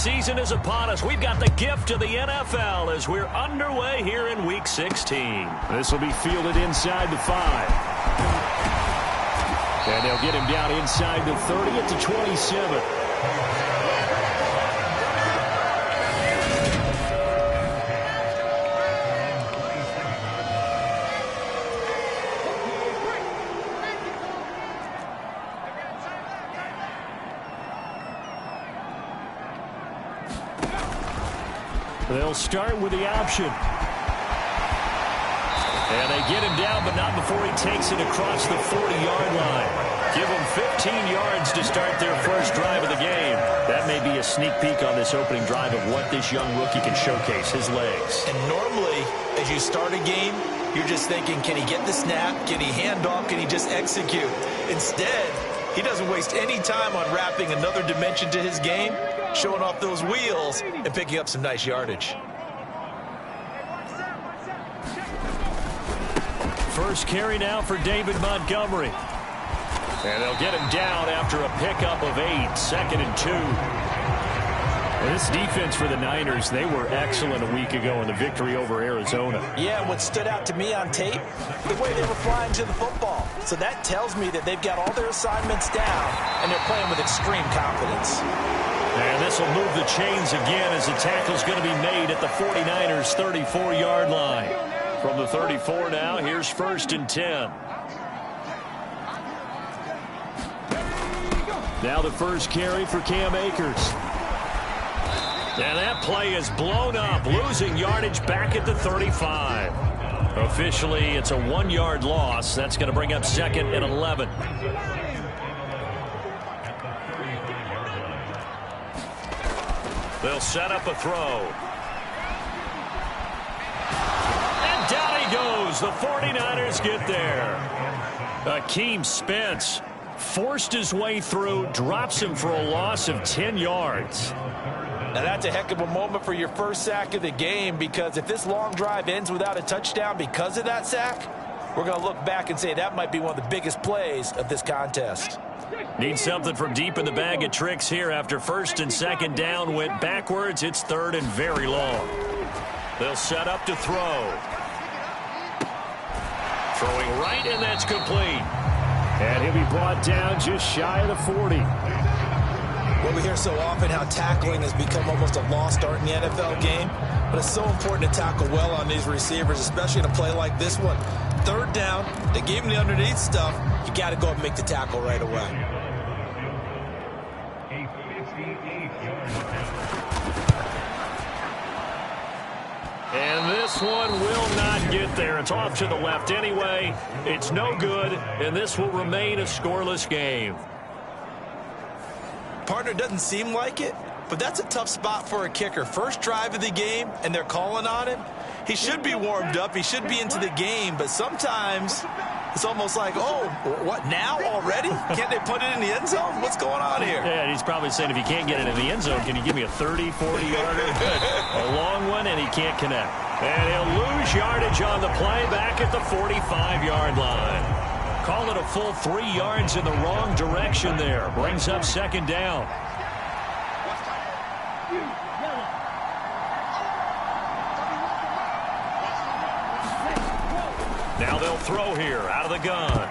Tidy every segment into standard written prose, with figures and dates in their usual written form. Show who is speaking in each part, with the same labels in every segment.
Speaker 1: season is upon us. We've got the gift of the NFL as we're underway here in Week 16.
Speaker 2: This will be fielded inside the 5. And they'll get him down inside the 30 at the 27. They'll start with the option. And they get him down, but not before he takes it across the 40-yard line. Give them 15 yards to start their first drive of the game. That may be a sneak peek on this opening drive of what this young rookie can showcase, his legs.
Speaker 3: And normally, as you start a game, you're just thinking, can he get the snap? Can he hand off? Can he just execute? Instead, he doesn't waste any time on wrapping another dimension to his game, showing off those wheels and picking up some nice yardage.
Speaker 1: First carry now for David Montgomery. And they'll get him down after a pickup of 8, 2nd and 2. Well, this defense for the Niners, they were excellent a week ago in the victory over Arizona.
Speaker 3: Yeah, what stood out to me on tape, the way they were flying to the football. So that tells me that they've got all their assignments down, and they're playing with extreme confidence.
Speaker 1: And this will move the chains again as the tackle's going to be made at the 49ers' 34-yard line. From the 34 now, here's 1st and 10. Now the first carry for Cam Akers. And that play is blown up, losing yardage back at the 35. Officially, it's a 1-yard loss. That's going to bring up 2nd and 11. They'll set up a throw. And down he goes. The 49ers get there. Akeem Spence forced his way through, drops him for a loss of 10 yards.
Speaker 3: Now that's a heck of a moment for your first sack of the game, because if this long drive ends without a touchdown because of that sack, we're going to look back and say that might be one of the biggest plays of this contest.
Speaker 1: Need something from deep in the bag of tricks here after 1st and 2nd down went backwards. It's 3rd and very long. They'll set up to throw. Throwing right, and that's complete.
Speaker 2: And he'll be brought down just shy of the 40.
Speaker 3: Well, we hear so often how tackling has become almost a lost art in the NFL game, but it's so important to tackle well on these receivers, especially in a play like this one. 3rd down, they gave him the underneath stuff. You got to go and make the tackle right away.
Speaker 1: And this one will not get there. It's off to the left anyway. It's no good, and this will remain a scoreless game.
Speaker 3: Partner, doesn't seem like it, but that's a tough spot for a kicker. First drive of the game, and they're calling on him. He should be warmed up. He should be into the game, but sometimes it's almost like, oh, what, now already? Can't they put it in the end zone? What's going on here?
Speaker 1: Yeah, he's probably saying, if he can't get it in the end zone, can you give me a 30, 40-yarder? A long one, and he can't connect. And he'll lose yardage on the play back at the 45-yard line. Call it a full 3 yards in the wrong direction there. Brings up 2nd down. Now they'll throw here out of the gun.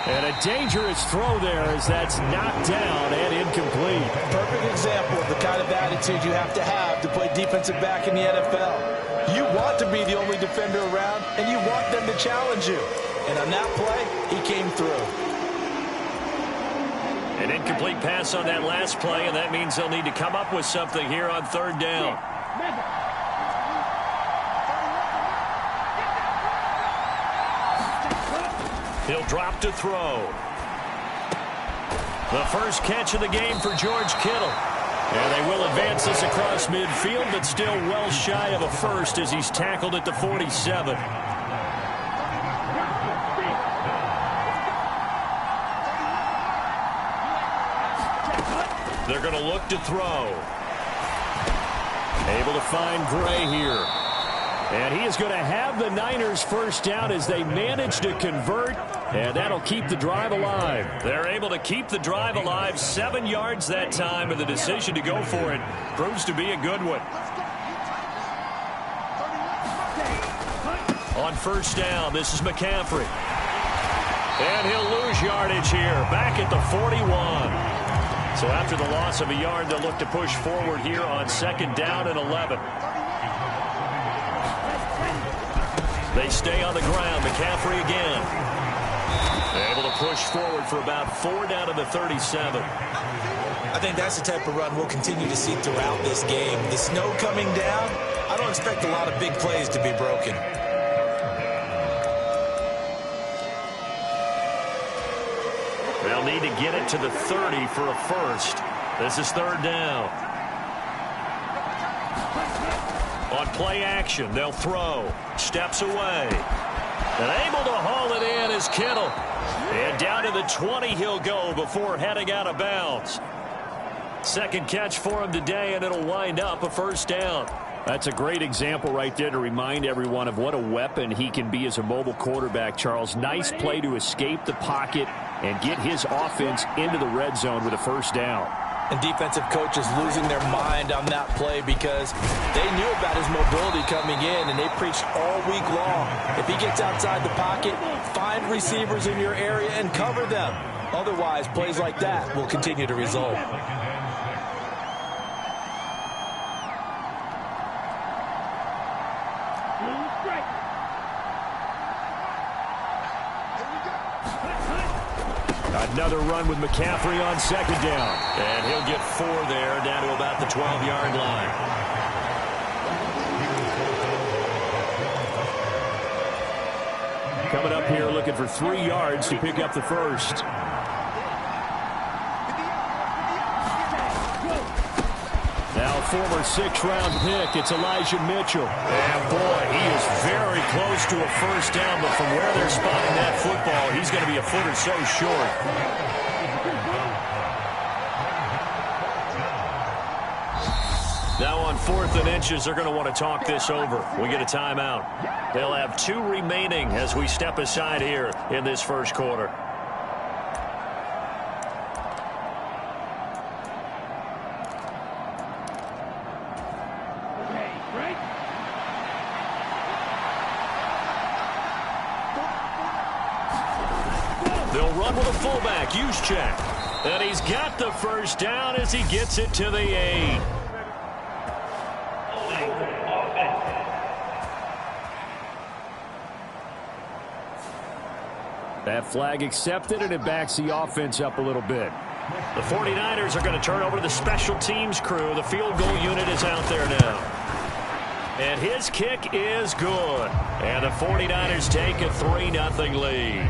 Speaker 2: And a dangerous throw there as that's knocked down and incomplete.
Speaker 3: Perfect example of the kind of attitude you have to play defensive back in the NFL. You want to be the only defender around, and you want them to challenge you. And on that play, he came through.
Speaker 1: An incomplete pass on that last play, and that means they'll need to come up with something here on 3rd down. He'll drop to throw. The first catch of the game for George Kittle. And they will advance this across midfield, but still well shy of a first as he's tackled at the 47. They're going to look to throw. Able to find Gray here. And he is going to have the Niners first down as they manage to convert, and that'll keep the drive alive.
Speaker 2: They're able to keep the drive alive, 7 yards that time, and the decision to go for it proves to be a good one. On first down, this is McCaffrey. And he'll lose yardage here, back at the 41. So after the loss of a yard, they'll look to push forward here on second down and 11. They stay on the ground. McCaffrey again. Able to push forward for about 4 down to the 37.
Speaker 3: I think that's the type of run we'll continue to see throughout this game. The snow coming down, I don't expect a lot of big plays to be broken.
Speaker 2: They'll need to get it to the 30 for a first. This is third down. On play action, they'll throw. Steps away. And able to haul it in is Kittle. And down to the 20 he'll go before heading out of bounds. Second catch for him today, and it'll wind up a first down.
Speaker 1: That's a great example right there to remind everyone of what a weapon he can be as a mobile quarterback, Charles. Nice play to escape the pocket and get his offense into the red zone with a first down.
Speaker 3: And defensive coaches losing their mind on that play because they knew about his mobility coming in, and they preached all week long. If he gets outside the pocket, find receivers in your area and cover them. Otherwise, plays like that will continue to result.
Speaker 1: Another run with McCaffrey on second down.
Speaker 2: And he'll get 4 there, down to about the 12-yard line.
Speaker 1: Coming up here looking for 3 yards to pick up the first. Now former 6th-round pick, it's Elijah Mitchell.
Speaker 2: And boy, he is very close to a first down, but from where they're spotting that football, he's going to be a foot or so short. Now on 4th and inches, they're going to want to talk this over. We get a timeout. They'll have 2 remaining as we step aside here in this first quarter. They'll run with a fullback, use check. And he's got the first down as he gets it to the 8.
Speaker 1: That flag accepted, and it backs the offense up a little bit.
Speaker 2: The 49ers are going to turn over to the special teams crew. The field goal unit is out there now. And his kick is good. And the 49ers take a 3-0 lead.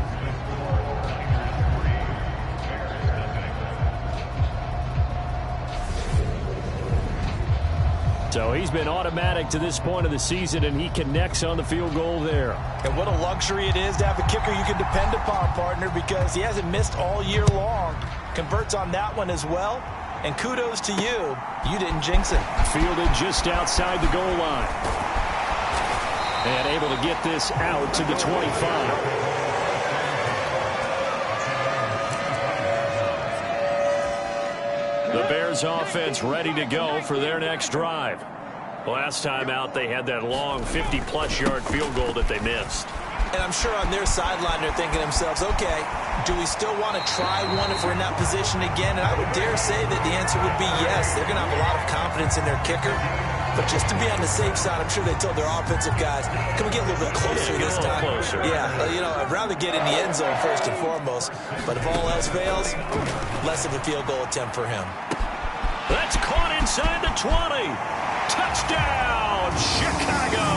Speaker 1: So he's been automatic to this point of the season, and he connects on the field goal there.
Speaker 3: And what a luxury it is to have a kicker you can depend upon, partner, because he hasn't missed all year long. Converts on that one as well. And kudos to you. You didn't jinx it.
Speaker 1: Fielded just outside the goal line. And able to get this out to the 25.
Speaker 2: The Bears offense ready to go for their next drive. Last time out, they had that long 50-plus yard field goal that they missed.
Speaker 3: And I'm sure on their sideline they're thinking to themselves, okay, do we still want to try one if we're in that position again? And I would dare say that the answer would be yes. They're going to have a lot of confidence in their kicker. But just to be on the safe side, I'm sure they told their offensive guys, can we get a little bit closer this time?
Speaker 2: Closer.
Speaker 3: Yeah, I'd rather get in the end zone first and foremost. But if all else fails, less of a field goal attempt for him.
Speaker 2: That's caught inside the 20. Touchdown, Chicago.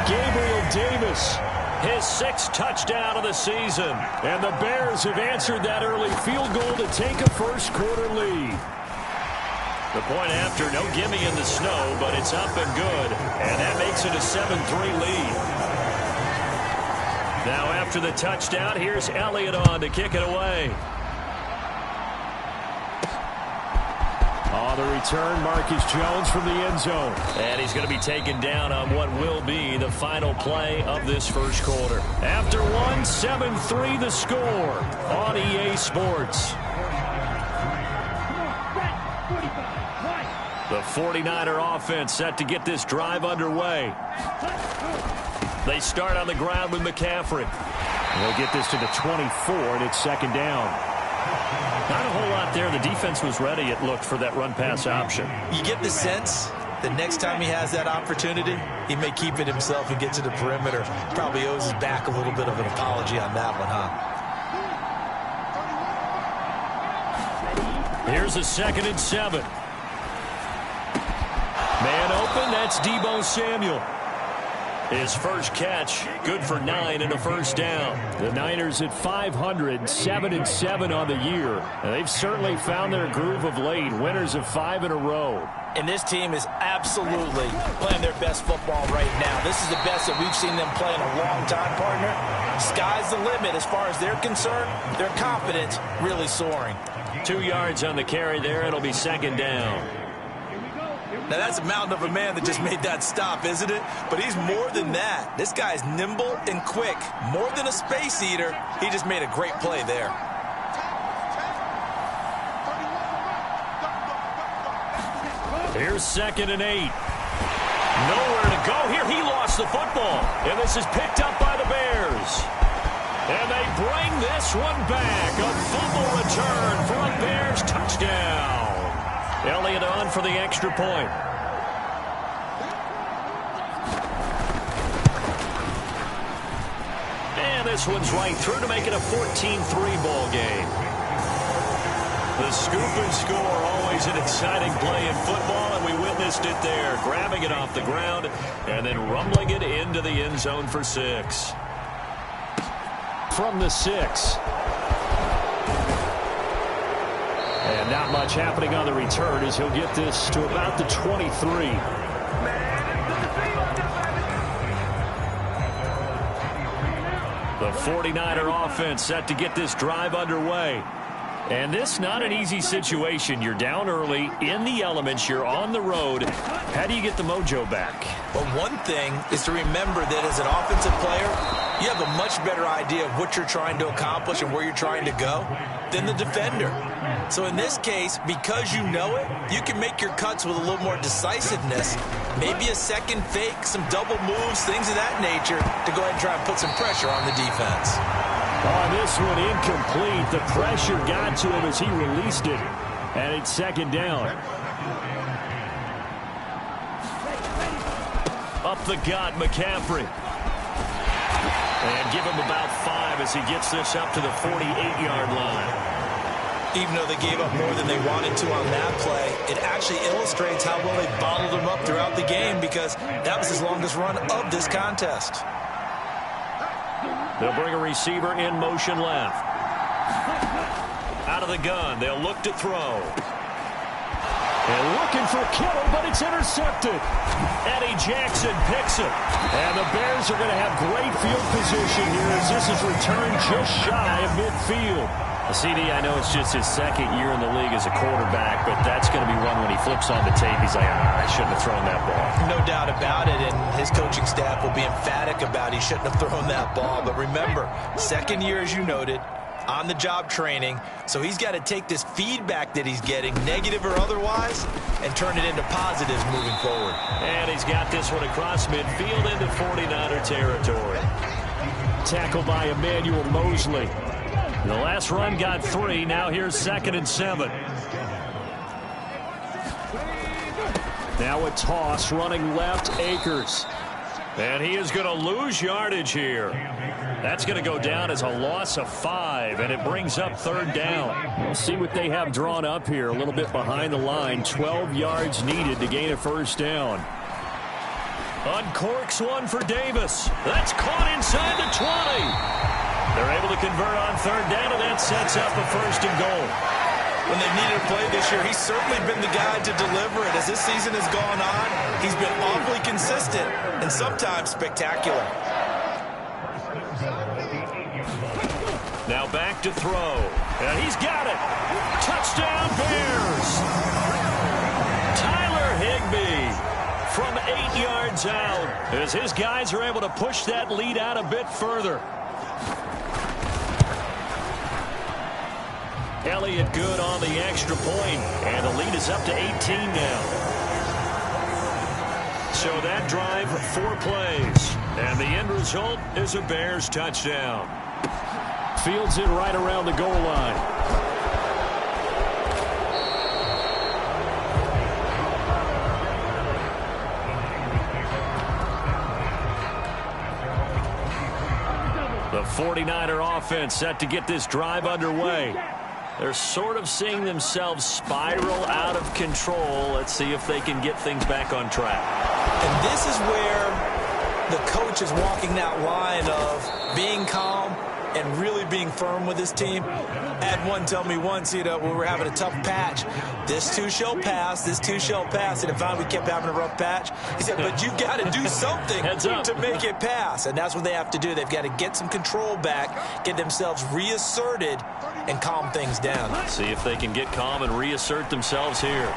Speaker 1: Gabriel Davis,
Speaker 2: his 6th touchdown of the season.
Speaker 1: And the Bears have answered that early field goal to take a first-quarter lead.
Speaker 2: The point after, no gimme in the snow, but it's up and good. And that makes it a 7-3 lead. Now after the touchdown, here's Elliott on to kick it away.
Speaker 1: On the return, Marcus Jones from the end zone. And he's going to be taken down on what will be the final play of this first quarter. After one, 7-3 the score on EA Sports. The 49er offense set to get this drive underway. They start on the ground with McCaffrey. They'll get this to the 24, and it's second down. Not a whole lot there. The defense was ready, it looked, for that run-pass option.
Speaker 3: You get the sense that next time he has that opportunity, he may keep it himself and get to the perimeter. Probably owes his back a little bit of an apology on that one, huh?
Speaker 1: Here's a 2nd and 7. Man open, that's Deebo Samuel. His first catch, good for 9 and a first down. The Niners at 500, 7-7 on the year. And they've certainly found their groove of late, winners of 5 in a row.
Speaker 3: And this team is absolutely playing their best football right now. This is the best that we've seen them play in a long time, partner. Sky's the limit as far as they're concerned. Their confidence really soaring.
Speaker 1: 2 yards on the carry there. It'll be second down.
Speaker 3: Now, that's a mountain of a man that just made that stop, isn't it? But he's more than that. This guy's nimble and quick. More than a space eater, he just made a great play there.
Speaker 1: Here's 2nd and 8. Nowhere to go here. He lost the football. And this is picked up by the Bears. And they bring this one back. A fumble return for a Bears touchdown. Elliott on for the extra point. And this one's right through to make it a 14-3 ball game. The scoop and score, always an exciting play in football, and we witnessed it there, grabbing it off the ground and then rumbling it into the end zone for 6. From the 6. And not much happening on the return as he'll get this to about the 23. The 49er offense set to get this drive underway. And this not an easy situation. You're down early, in the elements, you're on the road. How do you get the mojo back?
Speaker 3: Well, one thing is to remember that as an offensive player, you have a much better idea of what you're trying to accomplish and where you're trying to go than the defender. So in this case, because you know it, you can make your cuts with a little more decisiveness. Maybe a second fake, some double moves, things of that nature to go ahead and try and put some pressure on the defense.
Speaker 1: On this one, incomplete. The pressure got to him as he released it. And it's second down. Up the gut, McCaffrey. And give him about 5 as he gets this up to the 48-yard line.
Speaker 3: Even though they gave up more than they wanted to on that play, it actually illustrates how well they bottled him up throughout the game because that was his longest run of this contest.
Speaker 1: They'll bring a receiver in motion left. Out of the gun, they'll look to throw. And looking for Kittle, but it's intercepted. Eddie Jackson picks it. And the Bears are going to have great field position here as this is returned just shy of midfield. CD, I know it's just his second year in the league as a quarterback, but that's going to be one when he flips on the tape. He's like, I shouldn't have thrown that ball.
Speaker 3: No doubt about it, and his coaching staff will be emphatic about he shouldn't have thrown that ball. But remember, second year, as you noted, on-the-job training, so he's got to take this feedback that he's getting, negative or otherwise, and turn it into positives moving forward.
Speaker 1: And he's got this one across midfield into 49er territory. Tackled by Emmanuel Mosley. The last run got 3. Now here's 2nd and 7. Now a toss running left, Akers. And he is going to lose yardage here. That's going to go down as a loss of 5, and it brings up 3rd down. We'll see what they have drawn up here. A little bit behind the line. 12 yards needed to gain a 1st down. Uncorks one for Davis. That's caught inside the 20. They're able to convert on 3rd down, and that sets up a 1st and goal.
Speaker 3: When they've needed a play this year, he's certainly been the guy to deliver it. As this season has gone on, he's been awfully consistent and sometimes spectacular.
Speaker 1: Now back to throw. And he's got it. Touchdown, Bears. from 8 yards out as his guys are able to push that lead out a bit further. Elliott good on the extra point, and the lead is up to 18 now. So that drive, 4 plays, and the end result is a Bears touchdown. Fields it right around the goal line. The 49er offense set to get this drive underway. They're sort of seeing themselves spiral out of control. Let's see if they can get things back on track.
Speaker 3: And this is where the coach is walking that line of being calm and really being firm with his team. Had one tell me once, we were having a tough patch. This too shall pass, this too shall pass. And if finally we kept having a rough patch, he said, but you got to do something to make it pass. And that's what they have to do. They've got to get some control back, get themselves reasserted, and calm things down.
Speaker 1: See if they can get calm and reassert themselves here.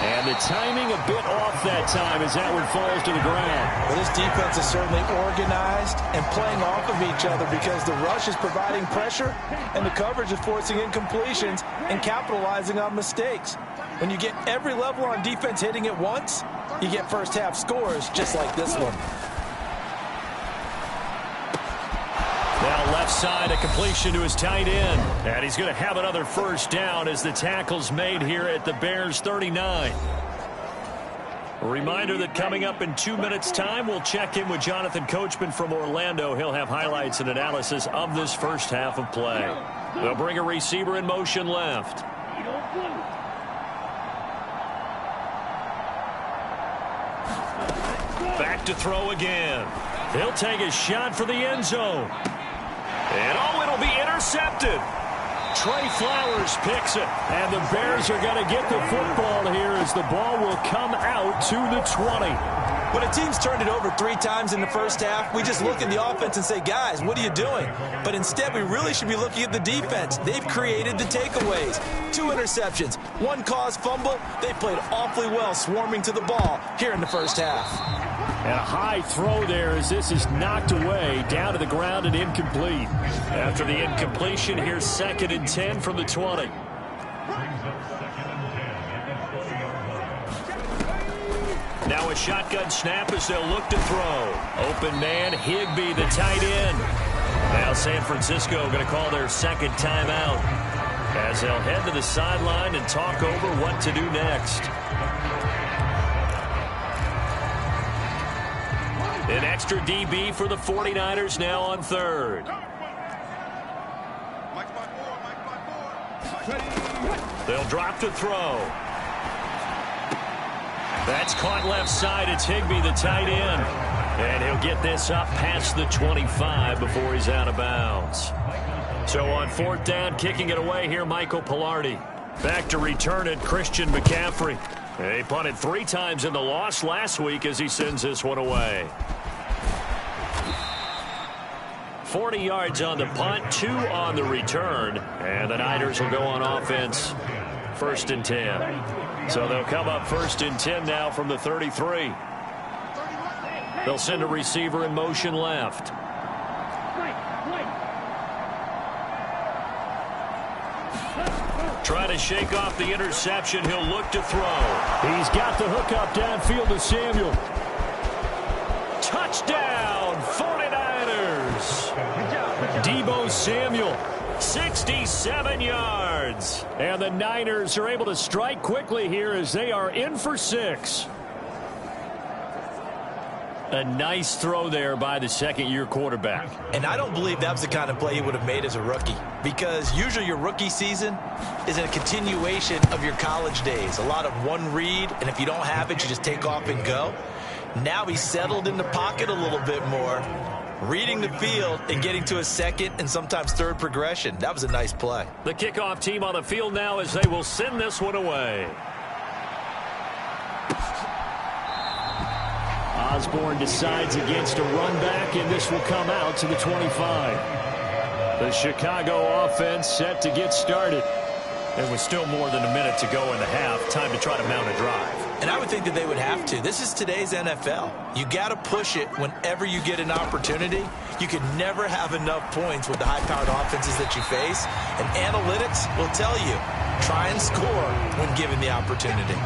Speaker 1: And the timing a bit off that time as that one falls to the ground.
Speaker 3: Well, this defense is certainly organized and playing off of each other because the rush is providing pressure and the coverage is forcing incompletions and capitalizing on mistakes. When you get every level on defense hitting at once, you get first half scores just like this one.
Speaker 1: Now left side, a completion to his tight end. And he's going to have another first down as the tackle's made here at the Bears 39. A reminder that coming up in 2 minutes' time, we'll check in with Jonathan Coachman from Orlando. He'll have highlights and analysis of this first half of play. They'll bring a receiver in motion left. Back to throw again. He'll take a shot for the end zone. And it'll be intercepted. Trey Flowers picks it. And the Bears are going to get the football here as the ball will come out to the 20.
Speaker 3: When a team's turned it over 3 times in the first half, we just look at the offense and say, guys, what are you doing? But instead, we really should be looking at the defense. They've created the takeaways. 2 interceptions, 1 caused fumble. They played awfully well swarming to the ball here in the first half.
Speaker 1: And a high throw there as this is knocked away, down to the ground and incomplete. After the incompletion, here's 2nd and 10 from the 20. Now a shotgun snap as they'll look to throw. Open man, Higbee, the tight end. Now San Francisco going to call their 2nd timeout as they'll head to the sideline and talk over what to do next. An extra DB for the 49ers now on 3rd. They'll drop to throw. That's caught left side. It's Higbee, the tight end. And he'll get this up past the 25 before he's out of bounds. So on 4th down, kicking it away here, Michael Pilardi. Back to return it, Christian McCaffrey. He punted 3 times in the loss last week as he sends this one away. 40 yards on the punt, 2 on the return. And the Niners will go on offense, 1st and 10. So they'll come up 1st and 10 now from the 33. They'll send a receiver in motion left. Trying to shake off the interception. He'll look to throw. He's got the hook up downfield to Samuel. Touchdown, 49ers. Deebo Samuel, 67 yards. And the Niners are able to strike quickly here as they are in for 6. A nice throw there by the 2nd-year quarterback.
Speaker 3: And I don't believe that was the kind of play he would have made as a rookie, because usually your rookie season is a continuation of your college days. A lot of one read, and if you don't have it, you just take off and go. Now he's settled in the pocket a little bit more, reading the field and getting to a 2nd and sometimes 3rd progression. That was a nice play.
Speaker 1: The kickoff team on the field now as they will send this one away. Osborne decides against a run back, and this will come out to the 25. The Chicago offense set to get started. There was still more than a minute to go in the half. Time to try to mount a drive.
Speaker 3: And I would think that they would have to. This is today's NFL. You got to push it whenever you get an opportunity. You can never have enough points with the high-powered offenses that you face. And analytics will tell you, try and score when given the opportunity.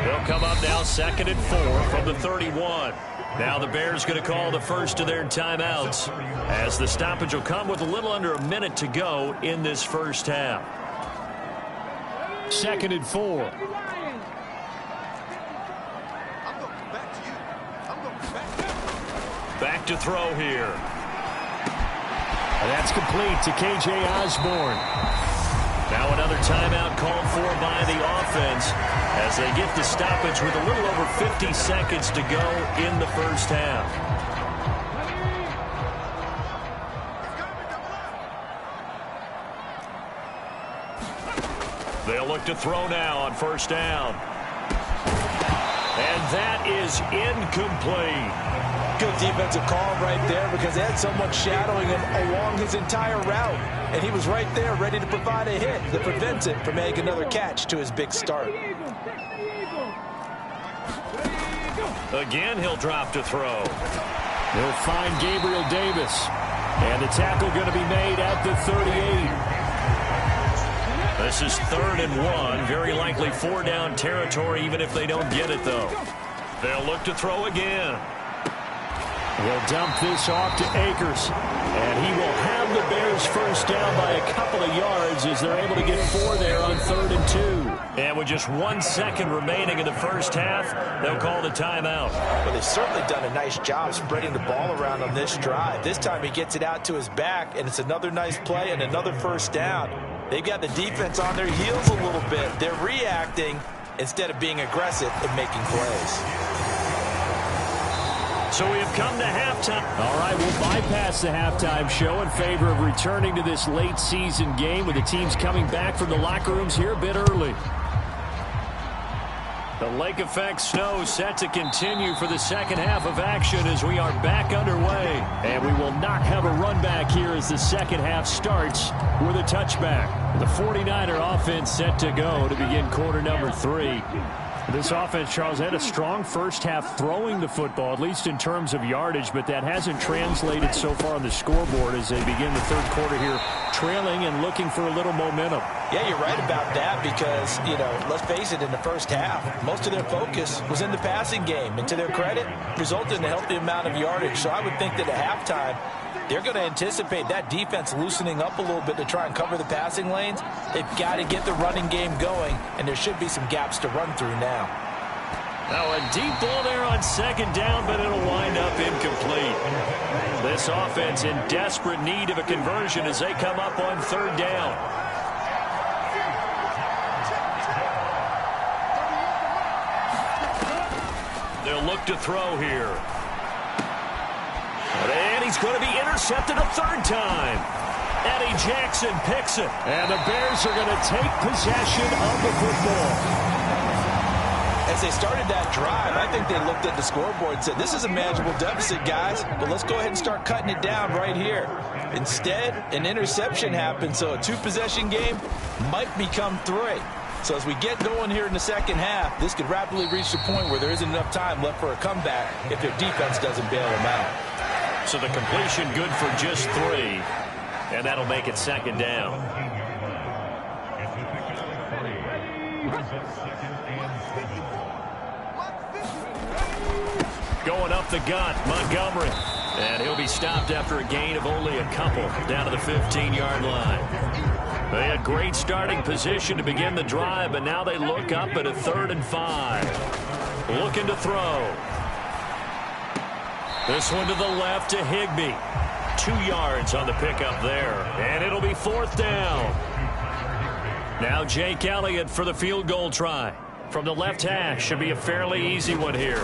Speaker 1: They'll come up now 2nd and 4 from the 31. Now the Bears going to call the first of their timeouts as the stoppage will come with a little under a minute to go in this first half. 2nd and 4. Back to throw here. And that's complete to K.J. Osborne. Now another timeout called for by the offense as they get the stoppage with a little over 50 seconds to go in the first half. They'll look to throw now on first down. And that is incomplete.
Speaker 3: Good defensive call right there because they had someone shadowing him along his entire route. And he was right there ready to provide a hit that prevents it from making another catch to his big start.
Speaker 1: Again, he'll drop to throw. He'll find Gabriel Davis. And the tackle going to be made at the 38. This is 3rd and 1. Very likely 4-down territory, even if they don't get it, though. They'll look to throw again. He'll dump this off to Akers. And he will have the Bears first down by a couple of yards as they're able to get 4 there on 3rd and 2. And with just 1 second remaining in the first half, they'll call the timeout.
Speaker 3: Well, they've certainly done a nice job spreading the ball around on this drive. This time he gets it out to his back, and it's another nice play and another first down. They've got the defense on their heels a little bit. They're reacting instead of being aggressive and making plays.
Speaker 1: So we have come to halftime. All right, we'll bypass the halftime show in favor of returning to this late season game with the teams coming back from the locker rooms here a bit early. The lake effect snow set to continue for the second half of action as we are back underway. And we will not have a run back here as the second half starts with a touchback. The 49er offense set to go to begin quarter number 3. This offense, Charles, had a strong first half throwing the football, at least in terms of yardage, but that hasn't translated so far on the scoreboard as they begin the third quarter here, trailing and looking for a little momentum.
Speaker 3: Yeah, you're right about that because, let's face it, in the first half, most of their focus was in the passing game. And to their credit, resulted in a healthy amount of yardage. So I would think that at halftime, they're going to anticipate that defense loosening up a little bit to try and cover the passing lanes. They've got to get the running game going, and there should be some gaps to run through now.
Speaker 1: Now a deep ball there on second down, but it'll wind up incomplete. This offense in desperate need of a conversion as they come up on third down. They'll look to throw here. And he's going to be intercepted a third time. Eddie Jackson picks it. And the Bears are going to take possession of the football.
Speaker 3: As they started that drive, I think they looked at the scoreboard and said, this is a manageable deficit, guys, but let's go ahead and start cutting it down right here. Instead, an interception happened, so a 2-possession game might become 3. So as we get going here in the second half, this could rapidly reach the point where there isn't enough time left for a comeback if their defense doesn't bail them out.
Speaker 1: So the completion good for just 3, and that'll make it second down. Going up the gut, Montgomery. And he'll be stopped after a gain of only a couple down to the 15-yard line. They had great starting position to begin the drive, but now they look up at a 3rd and 5. Looking to throw. This one to the left to Higbee. 2 yards on the pickup there. And it'll be 4th down. Now Jake Elliott for the field goal try. From the left hash. Should be a fairly easy one here.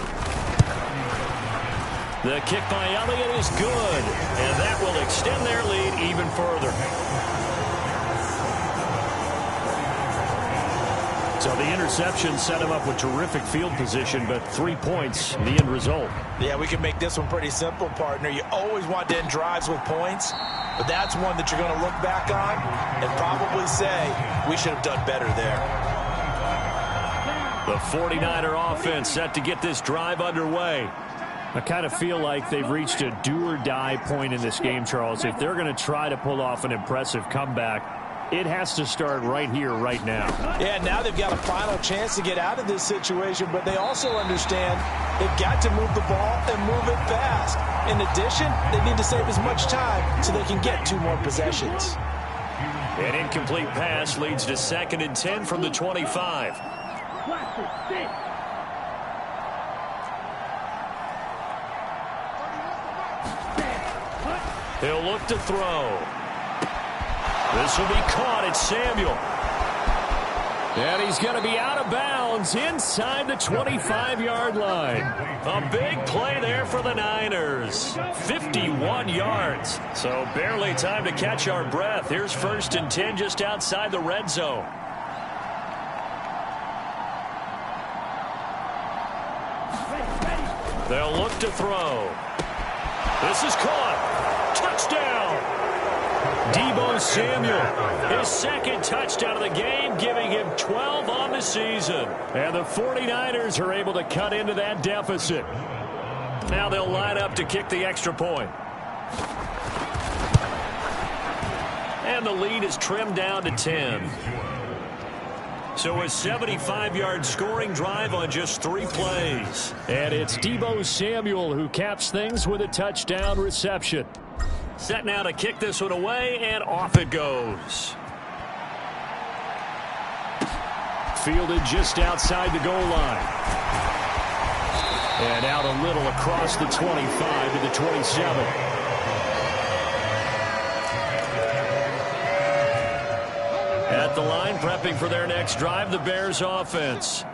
Speaker 1: The kick by Elliott is good. And that will extend their lead even further. So the interception set him up with terrific field position, but 3 points, the end result.
Speaker 3: Yeah, we can make this one pretty simple, partner. You always want to end drives with points, but that's one that you're going to look back on and probably say, we should have done better there.
Speaker 1: The 49er offense set to get this drive underway.
Speaker 2: I kind of feel like they've reached a do-or-die point in this game, Charles. If they're going to try to pull off an impressive comeback, it has to start right here, right now.
Speaker 3: Yeah, now they've got a final chance to get out of this situation, but they also understand they've got to move the ball and move it fast. In addition, they need to save as much time so they can get 2 more possessions.
Speaker 1: An incomplete pass leads to 2nd and 10 from the 25. He'll look to throw. This will be caught. It's Samuel. And he's going to be out of bounds inside the 25-yard line. A big play there for the Niners. 51 yards. So barely time to catch our breath. Here's 1st and 10 just outside the red zone. They'll look to throw. This is caught. Touchdown. Deebo Samuel, his 2nd touchdown of the game, giving him 12 on the season. And the 49ers are able to cut into that deficit. Now they'll line up to kick the extra point. And the lead is trimmed down to 10. So a 75-yard scoring drive on just 3 plays.
Speaker 2: And it's Deebo Samuel who caps things with a touchdown reception.
Speaker 1: Set now to kick this one away, and off it goes.
Speaker 2: Fielded just outside the goal line. And out a little across the 25 to the 27.
Speaker 1: At the line, prepping for their next drive, the Bears offense.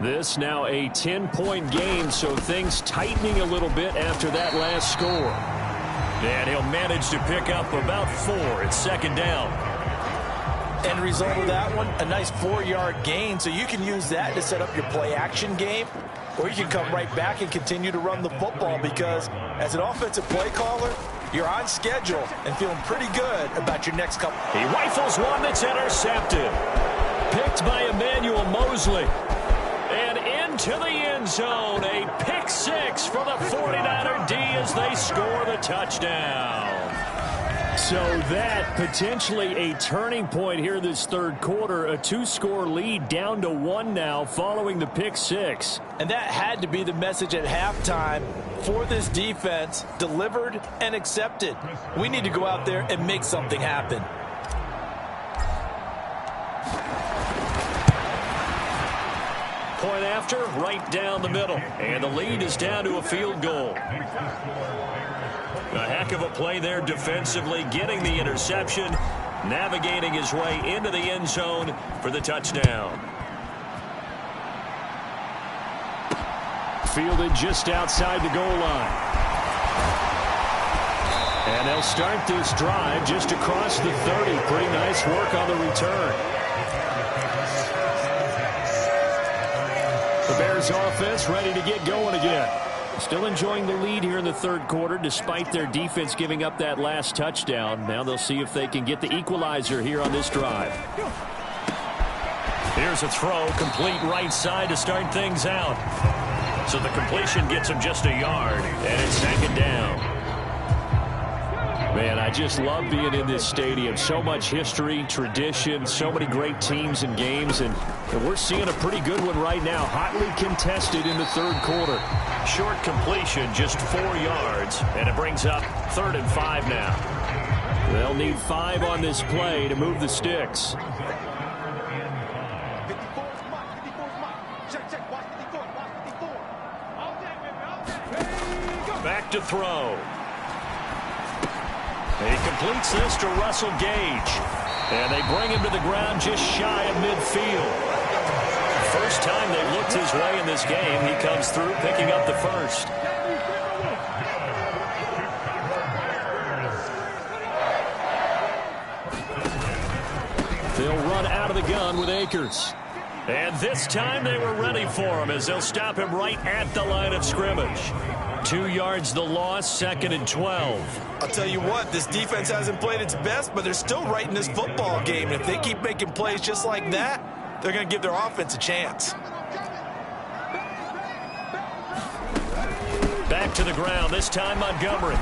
Speaker 2: This now a 10-point game, so things tightening a little bit after that last score.
Speaker 1: And he'll manage to pick up about 4. It's 2nd down.
Speaker 3: End result of that one, a nice 4-yard gain, so you can use that to set up your play-action game, or you can come right back and continue to run the football because as an offensive play caller, you're on schedule and feeling pretty good about your next couple.
Speaker 1: He rifles one that's intercepted. Picked by Emmanuel Mosley. And into the end zone. A pick 6 for the 49er D as they score the touchdown.
Speaker 2: So that potentially a turning point here this 3rd quarter. A 2-score lead down to 1 now following the pick 6.
Speaker 3: And that had to be the message at halftime for this defense. Delivered and accepted. We need to go out there and make something happen.
Speaker 1: Point after, right down the middle. And the lead is down to a field goal. A heck of a play there defensively, getting the interception, navigating his way into the end zone for the touchdown.
Speaker 2: Fielded just outside the goal line. And they'll start this drive just across the 30. Pretty nice work on the return. The Bears offense ready to get going again. Still enjoying the lead here in the 3rd quarter despite their defense giving up that last touchdown. Now they'll see if they can get the equalizer here on this drive.
Speaker 1: Here's a throw, complete right side to start things out. So the completion gets him just a yard, and it's 2nd down.
Speaker 2: Man, I just love being in this stadium. So much history, tradition, so many great teams and games, and we're seeing a pretty good one right now. Hotly contested in the 3rd quarter.
Speaker 1: Short completion, just 4 yards, and it brings up 3rd and 5 now.
Speaker 2: They'll need 5 on this play to move the sticks.
Speaker 1: Back to throw. He completes this to Russell Gage. And they bring him to the ground just shy of midfield. First time they've looked his way in this game. He comes through picking up the 1st.
Speaker 2: They'll run out of the gun with Akers.
Speaker 1: And this time they were ready for him as they'll stop him right at the line of scrimmage. 2 yards the loss, 2nd and 12.
Speaker 3: I'll tell you what, this defense hasn't played its best, but they're still right in this football game. If they keep making plays just like that, they're going to give their offense a chance.
Speaker 1: to the ground. This time Montgomery.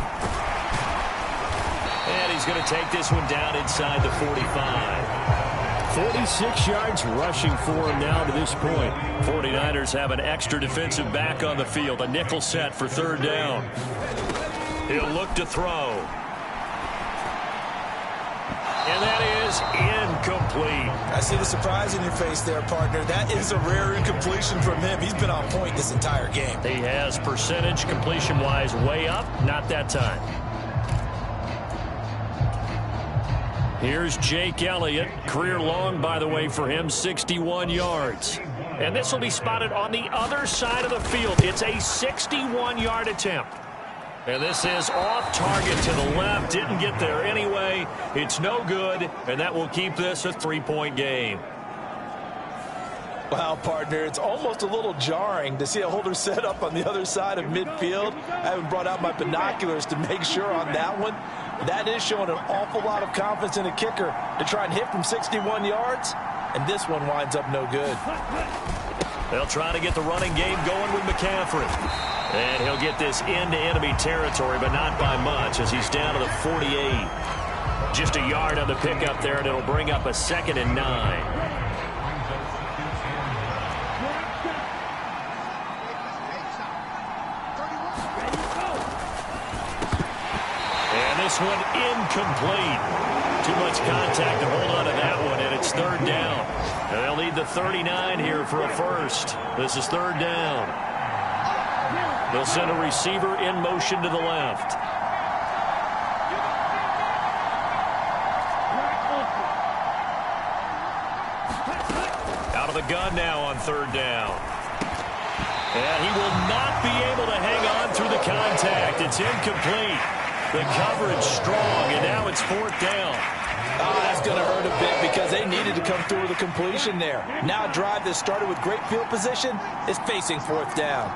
Speaker 1: And he's going to take this one down inside the 45. 46 yards rushing for him now to this point. 49ers have an extra defensive back on the field. A nickel set for third down. He'll look to throw. And that is incomplete.
Speaker 3: I see the surprise in your face there, partner. That is a rare incompletion from him. He's been on point this entire game.
Speaker 1: He has percentage completion-wise way up. Not that time. Here's Jake Elliott. Career long, by the way, for him, 61 yards. And this will be spotted on the other side of the field. It's a 61-yard attempt. And this is off target to the left. Didn't get there anyway. It's no good, and that will keep this a 3-point game.
Speaker 3: Wow, partner, it's almost a little jarring to see a holder set up on the other side of midfield. I haven't brought out my binoculars to make sure on that one. That is showing an awful lot of confidence in a kicker to try and hit from 61 yards, and this one winds up no good.
Speaker 1: They'll try to get the running game going with McCaffrey. And he'll get this into enemy territory, but not by much as he's down to the 48. Just a yard on the pickup there, and it'll bring up a 2nd and 9. And this one incomplete. Too much contact to hold on to that one, and it's third down. And they'll need the 39 here for a first. This is third down. They'll send a receiver in motion to the left. Out of the gun now on third down. And he will not be able to hang on through the contact. It's incomplete. The coverage strong, and now it's fourth down.
Speaker 3: Oh, that's going to hurt a bit because they needed to come through with a completion there. Now a drive that started with great field position is facing fourth down.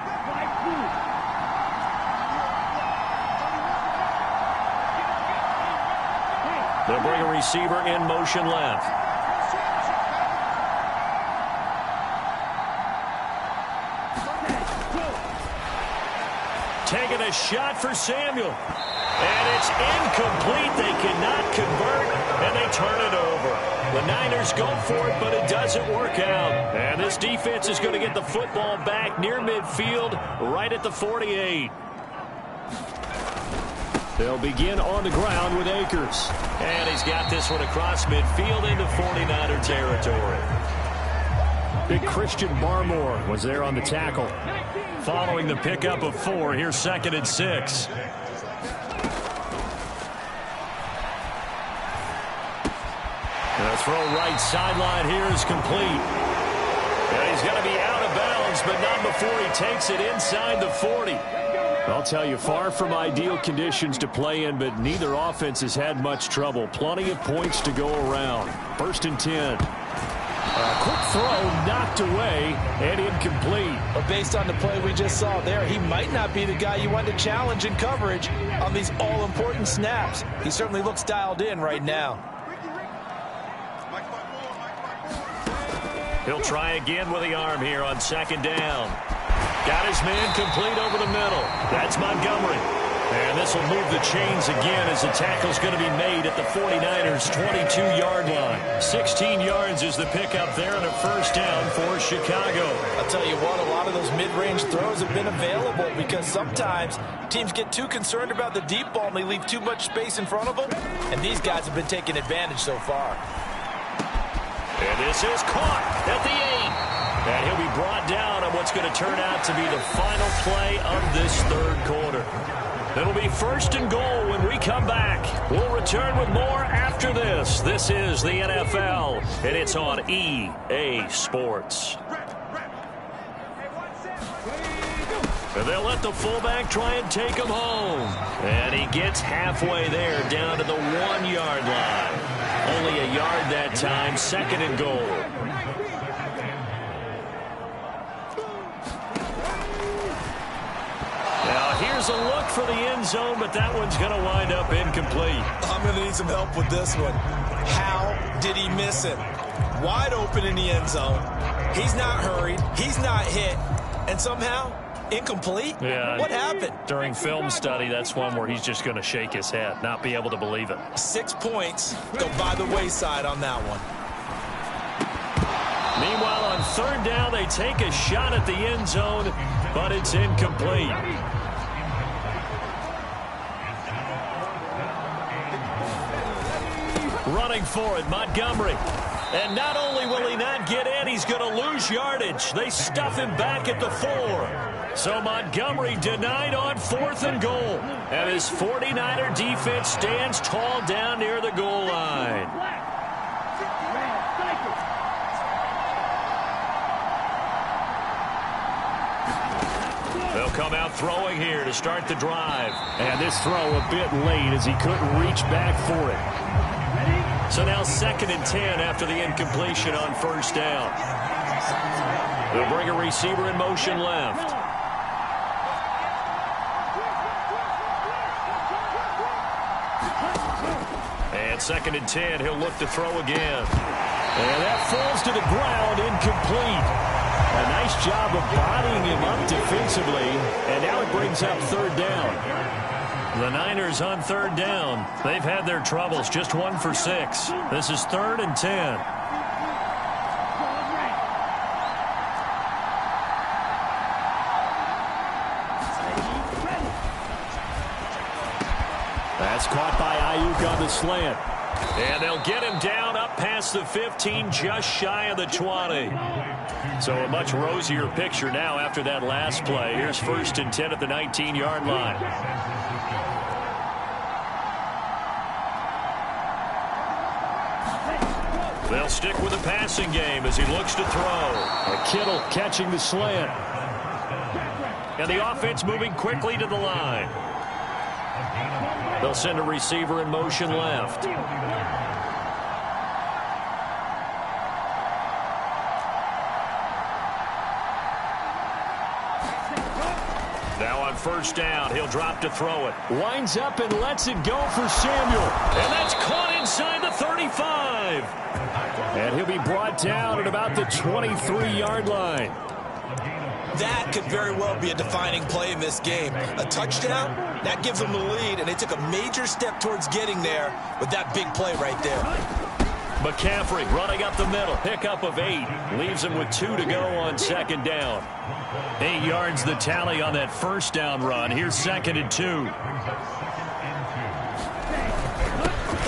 Speaker 1: They'll bring a receiver in motion left. Taking a shot for Samuel. And it's incomplete. They cannot convert, and they turn it over. The Niners go for it, but it doesn't work out. And this defense is going to get the football back near midfield, right at the 48. They'll begin on the ground with Akers. And he's got this one across midfield into 49er territory. Big Christian Barmore was there on the tackle. Following the pickup of 4, here's 2nd and 6. The throw right sideline here is complete. And he's going to be out of bounds, but not before he takes it inside the 40. I'll tell you, far from ideal conditions to play in, but neither offense has had much trouble. Plenty of points to go around. 1st and 10. A quick throw knocked away and incomplete.
Speaker 3: But based on the play we just saw there, he might not be the guy you want to challenge in coverage on these all-important snaps. He certainly looks dialed in right now.
Speaker 1: He'll try again with the arm here on 2nd down. Got his man complete over the middle. That's Montgomery. And this will move the chains again as the tackle's going to be made at the 49ers' 22-yard line. 16 yards is the pickup there and a first down for Chicago.
Speaker 3: I'll tell you what, a lot of those mid-range throws have been available because sometimes teams get too concerned about the deep ball and they leave too much space in front of them. And these guys have been taking advantage so far.
Speaker 1: And this is caught at the 8. And he'll be brought down on what's going to turn out to be the final play of this third quarter. It'll be 1st and goal when we come back. We'll return with more after this. This is the NFL, and it's on EA Sports. And they'll let the fullback try and take him home. And he gets halfway there down to the 1-yard line. Only a yard that time, 2nd and goal. Now here's a look for the end zone, but that one's going to wind up incomplete.
Speaker 3: I'm going to need some help with this one. How did he miss it? Wide open in the end zone. He's not hurried. He's not hit. And somehow Incomplete?
Speaker 1: Yeah.
Speaker 3: What happened?
Speaker 1: During film study, that's one where he's just going to shake his head, not be able to believe it.
Speaker 3: 6 points go by the wayside on that one.
Speaker 1: Meanwhile, on third down, they take a shot at the end zone, but it's incomplete. Running for it, Montgomery. And not only will he not get in, he's going to lose yardage. They stuff him back at the 4. So Montgomery denied on 4th and goal. And his 49er defense stands tall down near the goal line. They'll come out throwing here to start the drive. And this throw a bit late as he couldn't reach back for it. So now 2nd and 10 after the incompletion on first down. They'll bring a receiver in motion left. And 2nd and 10, he'll look to throw again. And that falls to the ground, incomplete. A nice job of bodying him up defensively. And now it brings up 3rd down. The Niners on 3rd down. They've had their troubles, just 1 for 6. This is 3rd and 10. That's caught by Ayuk on the slant. And they'll get him down up past the 15, just shy of the 20. So a much rosier picture now after that last play. Here's 1st and 10 at the 19-yard line. They'll stick with the passing game as he looks to throw. Kittle catching the slant. And the offense moving quickly to the line. They'll send a receiver in motion left. Now on first down, he'll drop to throw it. Winds up and lets it go for Samuel. And that's caught inside the 35. And he'll be brought down at about the 23-yard line.
Speaker 3: That could very well be a defining play in this game. A touchdown, that gives them the lead, and they took a major step towards getting there with that big play right there.
Speaker 1: McCaffrey running up the middle. Pickup of 8. Leaves him with 2 to go on 2nd down. 8 yards the tally on that first down run. Here's 2nd and 2.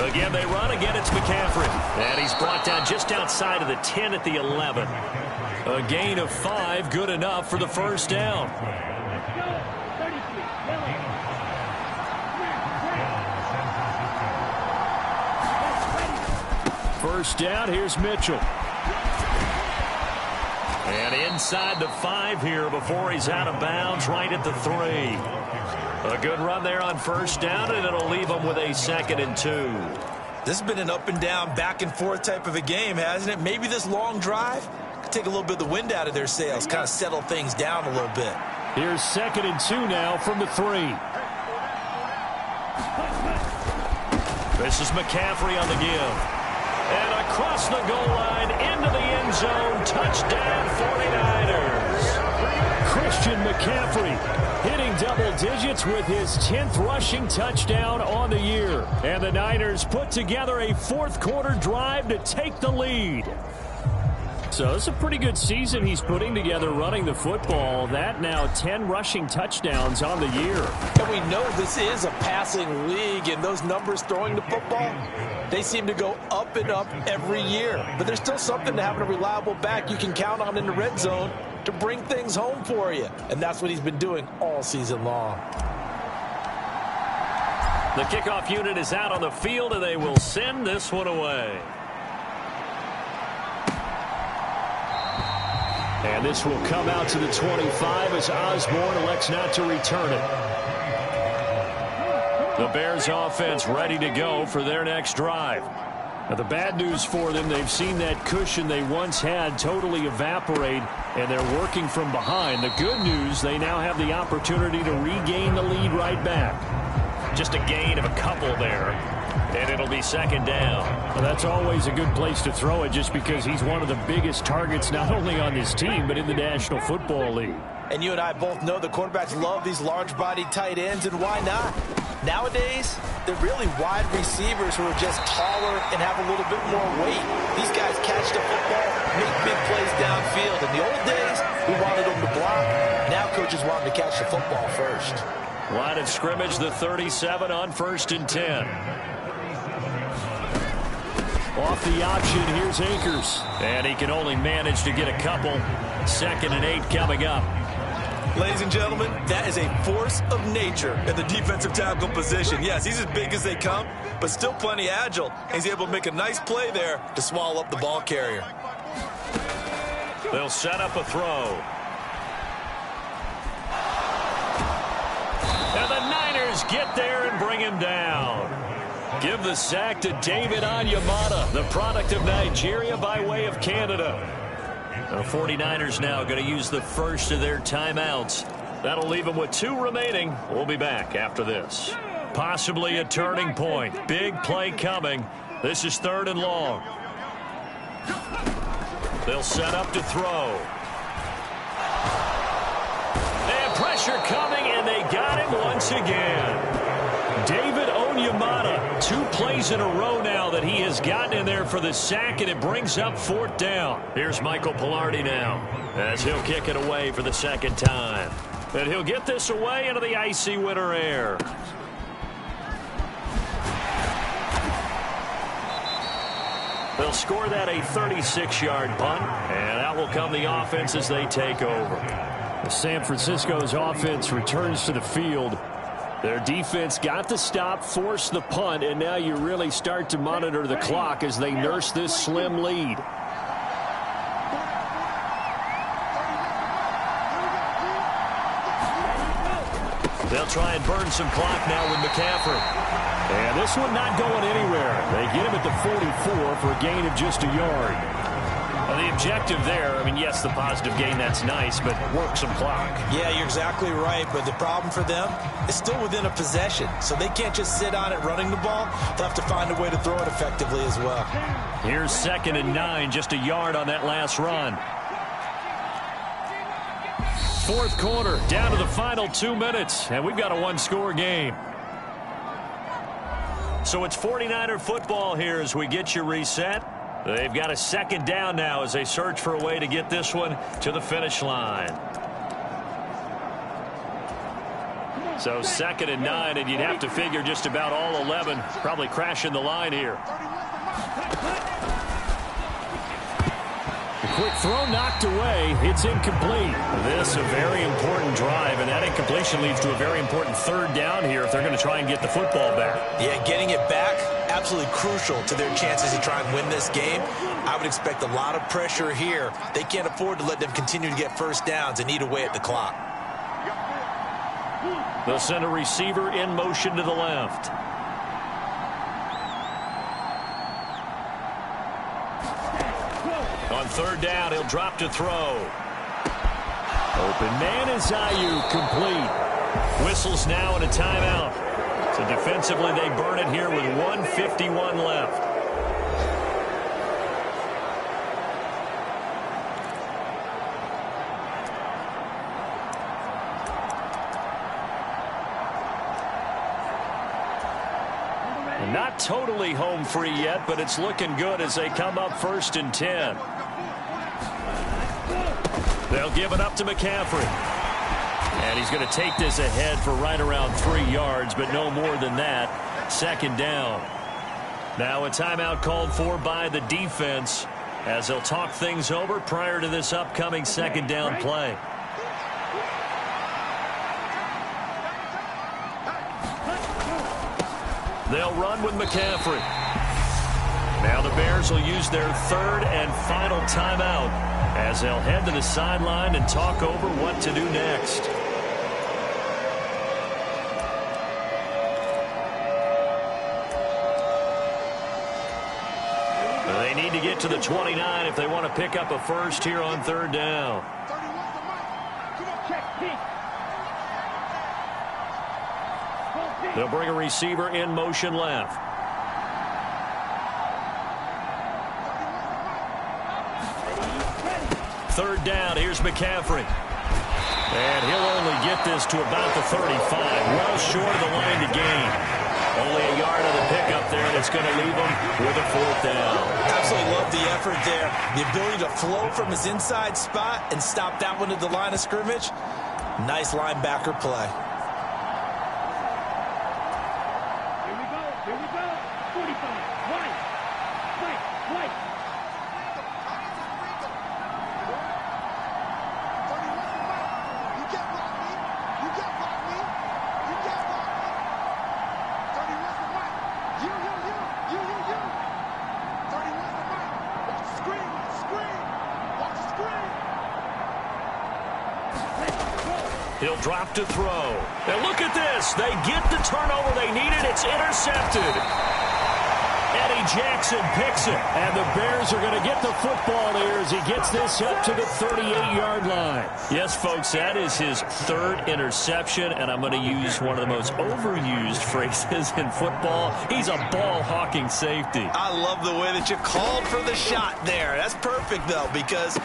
Speaker 1: Again, they run. Again, it's McCaffrey. And he's brought down just outside of the 10 at the 11. A gain of 5, good enough for the first down. First down, here's Mitchell. And inside the 5 here before he's out of bounds, right at the 3. A good run there on first down, and it'll leave him with a 2nd and 2.
Speaker 3: This has been an up and down, back and forth type of a game, hasn't it? Maybe this long drive could take a little bit of the wind out of their sails, kind of settle things down a little bit.
Speaker 1: Here's 2nd and 2 now from the 3. This is McCaffrey on the give. And across the goal line, into the end zone, touchdown 49ers. Christian McCaffrey hitting double digits with his 10th rushing touchdown on the year. And the Niners put together a 4th quarter drive to take the lead. So it's a pretty good season he's putting together running the football. That now 10 rushing touchdowns on the year.
Speaker 3: And we know this is a passing league, and those numbers throwing the football, they seem to go up and up every year. But there's still something to having a reliable back you can count on in the red zone to bring things home for you. And that's what he's been doing all season long.
Speaker 1: The kickoff unit is out on the field, and they will send this one away. And this will come out to the 25 as Osborne elects not to return it. The Bears offense ready to go for their next drive. Now the bad news for them, they've seen that cushion they once had totally evaporate, and they're working from behind. The good news, they now have the opportunity to regain the lead right back. Just a gain of a couple there. And it'll be second down.
Speaker 2: Well, that's always a good place to throw it just because he's one of the biggest targets not only on this team but in the National Football League.
Speaker 3: And you and I both know the quarterbacks love these large-bodied tight ends, and why not? Nowadays, they're really wide receivers who are just taller and have a little bit more weight. These guys catch the football, make big plays downfield. In the old days, we wanted them to block. Now coaches want them to catch the football first.
Speaker 1: Line of scrimmage, the 37 on 1st and 10.
Speaker 2: Off the option, here's Akers.
Speaker 1: And he can only manage to get a couple. 2nd and 8 coming up.
Speaker 3: Ladies and gentlemen, that is a force of nature at the defensive tackle position. Yes, he's as big as they come, but still plenty agile. He's able to make a nice play there to swallow up the ball carrier.
Speaker 1: They'll set up a throw. And the Niners get there and bring him down. Give the sack to David Onyemata, the product of Nigeria by way of Canada. The 49ers now going to use the first of their timeouts. That'll leave them with 2 remaining. We'll be back after this. Possibly a turning point. Big play coming. This is 3rd and long. They'll set up to throw. And pressure coming, and they got him once again. David Onyemata, 2 plays in a row now that he has gotten in there for the sack, and it brings up 4th down. Here's Michael Pilardi now as he'll kick it away for the 2nd time. And he'll get this away into the icy winter air. They'll score that a 36-yard punt, and out will come the offense as they take over.
Speaker 2: San Francisco's offense returns to the field. Their defense got the stop, forced the punt, and now you really start to monitor the clock as they nurse this slim lead.
Speaker 1: They'll try and burn some clock now with McCaffrey.
Speaker 2: And this one not going anywhere. They get him at the 44 for a gain of just a yard.
Speaker 1: Well, the objective there, I mean, yes, the positive gain, that's nice, but work some clock.
Speaker 3: Yeah, you're exactly right, but the problem for them is still within a possession, so they can't just sit on it running the ball. They'll have to find a way to throw it effectively as well.
Speaker 1: Here's 2nd and 9, just a yard on that last run. 4th quarter, down to the final 2 minutes, and we've got a 1-score game. So it's 49er football here as we get you reset. They've got a 2nd down now as they search for a way to get this one to the finish line. So 2nd and 9, and you'd have to figure just about all 11 probably crashing the line here.
Speaker 2: The quick throw knocked away. It's incomplete.
Speaker 1: This a very important drive, and that incompletion leads to a very important 3rd down here if they're going to try and get the football back.
Speaker 3: Yeah, getting it back, absolutely crucial to their chances to try and win this game. I would expect a lot of pressure here. They can't afford to let them continue to get first downs and eat away at the clock.
Speaker 1: They'll send a receiver in motion to the left. On 3rd down, he'll drop to throw.
Speaker 2: Open man is Ayuk, complete.
Speaker 1: Whistles now and a timeout. So defensively, they burn it here with 1:51 left. Not totally home free yet, but it's looking good as they come up 1st and 10. They'll give it up to McCaffrey. And he's going to take this ahead for right around 3 yards, but no more than that. 2nd down. Now a timeout called for by the defense as they'll talk things over prior to this upcoming 2nd down play. They'll run with McCaffrey. Now the Bears will use their 3rd and final timeout as they'll head to the sideline and talk over what to do next. They need to get to the 29 if they want to pick up a first here on 3rd down. They'll bring a receiver in motion left. Third down, here's McCaffrey. And he'll only get this to about the 35, well short of the line to gain. Only a yard on the pickup there, and it's going to leave him with a fourth down.
Speaker 3: Absolutely love the effort there. The ability to flow from his inside spot and stop that one at the line of scrimmage. Nice linebacker play.
Speaker 4: Here we go. 45. Right.
Speaker 1: He'll drop to throw. And look at this. They get the turnover they needed. It's intercepted. Eddie Jackson picks it. And the Bears are going to get the football here as he gets this up to the 38-yard line. Yes, folks, that is his third interception. And I'm going to use one of the most overused phrases in football. He's a ball-hawking safety.
Speaker 3: I love the way that you called for the shot there. That's perfect, though, because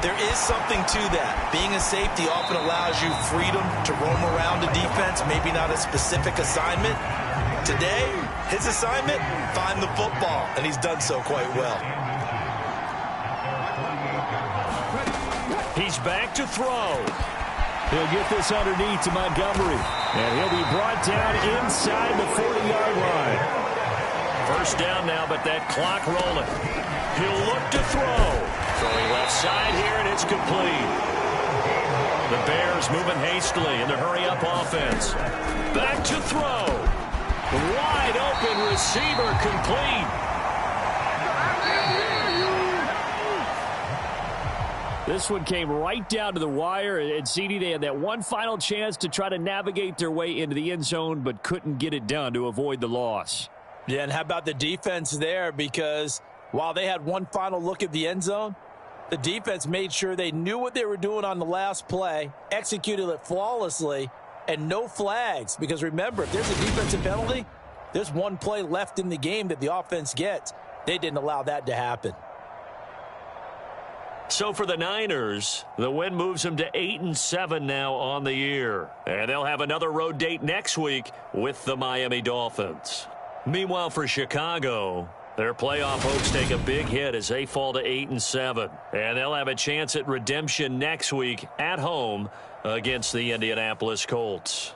Speaker 3: there is something to that. Being a safety often allows you freedom to roam around the defense, maybe not a specific assignment. Today, his assignment, find the football, and he's done so quite well.
Speaker 1: He's back to throw. He'll get this underneath to Montgomery, and he'll be brought down inside the 40-yard line. First down now, but that clock rolling. He'll look to throw. Throwing left side here, and it's complete. The Bears moving hastily in the hurry-up offense. Back to throw. Wide open receiver complete. This one came right down to the wire, and CD, they had that one final chance to try to navigate their way into the end zone, but couldn't get it done to avoid the loss.
Speaker 3: Yeah, and how about the defense there? Because while they had one final look at the end zone, the defense made sure they knew what they were doing on the last play, executed it flawlessly, and no flags. Because remember, if there's a defensive penalty, there's one play left in the game that the offense gets. They didn't allow that to happen.
Speaker 1: So for the Niners, the win moves them to 8-7 now on the year. And they'll have another road date next week with the Miami Dolphins. Meanwhile, for Chicago, their playoff hopes take a big hit as they fall to 8-7. And they'll have a chance at redemption next week at home against the Indianapolis Colts.